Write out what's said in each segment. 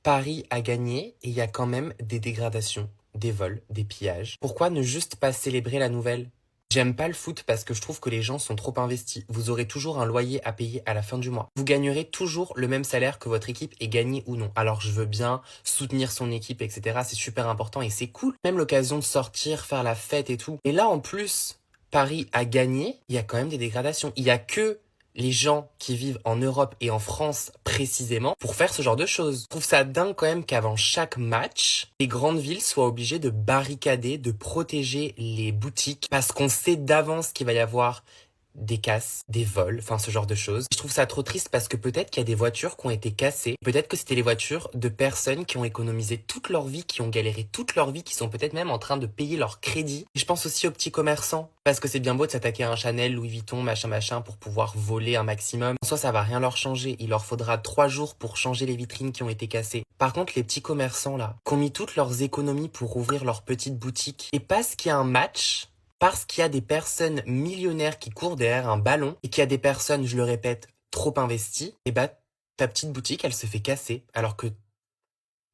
Paris a gagné et il y a quand même des dégradations, des vols, des pillages. Pourquoi ne juste pas célébrer la nouvelle? J'aime pas le foot parce que je trouve que les gens sont trop investis. Vous aurez toujours un loyer à payer à la fin du mois. Vous gagnerez toujours le même salaire que votre équipe ait gagné ou non. Alors je veux bien soutenir son équipe, etc. C'est super important et c'est cool. Même l'occasion de sortir, faire la fête et tout. Et là en plus, Paris a gagné, il y a quand même des dégradations. Il y a que les gens qui vivent en Europe et en France précisément pour faire ce genre de choses. Je trouve ça dingue quand même qu'avant chaque match, les grandes villes soient obligées de barricader, de protéger les boutiques parce qu'on sait d'avance qu'il va y avoir des casses, des vols, enfin ce genre de choses. Je trouve ça trop triste parce que peut-être qu'il y a des voitures qui ont été cassées, peut-être que c'était les voitures de personnes qui ont économisé toute leur vie, qui ont galéré toute leur vie, qui sont peut-être même en train de payer leur crédit. Et je pense aussi aux petits commerçants, parce que c'est bien beau de s'attaquer à un Chanel, Louis Vuitton, machin machin, pour pouvoir voler un maximum. En soi, ça va rien leur changer. Il leur faudra 3 jours pour changer les vitrines qui ont été cassées. Par contre, les petits commerçants là, qui ont mis toutes leurs économies pour ouvrir leur petite boutique, et parce qu'il y a un match, parce qu'il y a des personnes millionnaires qui courent derrière un ballon et qu'il y a des personnes, je le répète, trop investies, et bah ta petite boutique, elle se fait casser alors que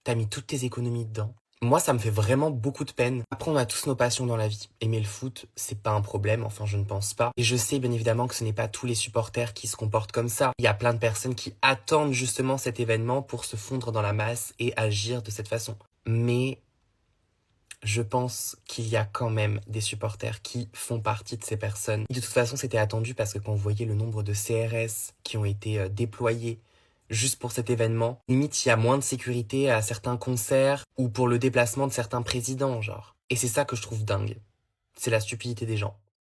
t'as mis toutes tes économies dedans. Moi, ça me fait vraiment beaucoup de peine. Après, on a tous nos passions dans la vie. Aimer le foot, c'est pas un problème, enfin je ne pense pas. Et je sais bien évidemment que ce n'est pas tous les supporters qui se comportent comme ça. Il y a plein de personnes qui attendent justement cet événement pour se fondre dans la masse et agir de cette façon. Mais je pense qu'il y a quand même des supporters qui font partie de ces personnes. De toute façon, c'était attendu parce que quand vous voyez le nombre de CRS qui ont été déployés juste pour cet événement, limite il y a moins de sécurité à certains concerts ou pour le déplacement de certains présidents, genre. Et c'est ça que je trouve dingue. C'est la stupidité des gens.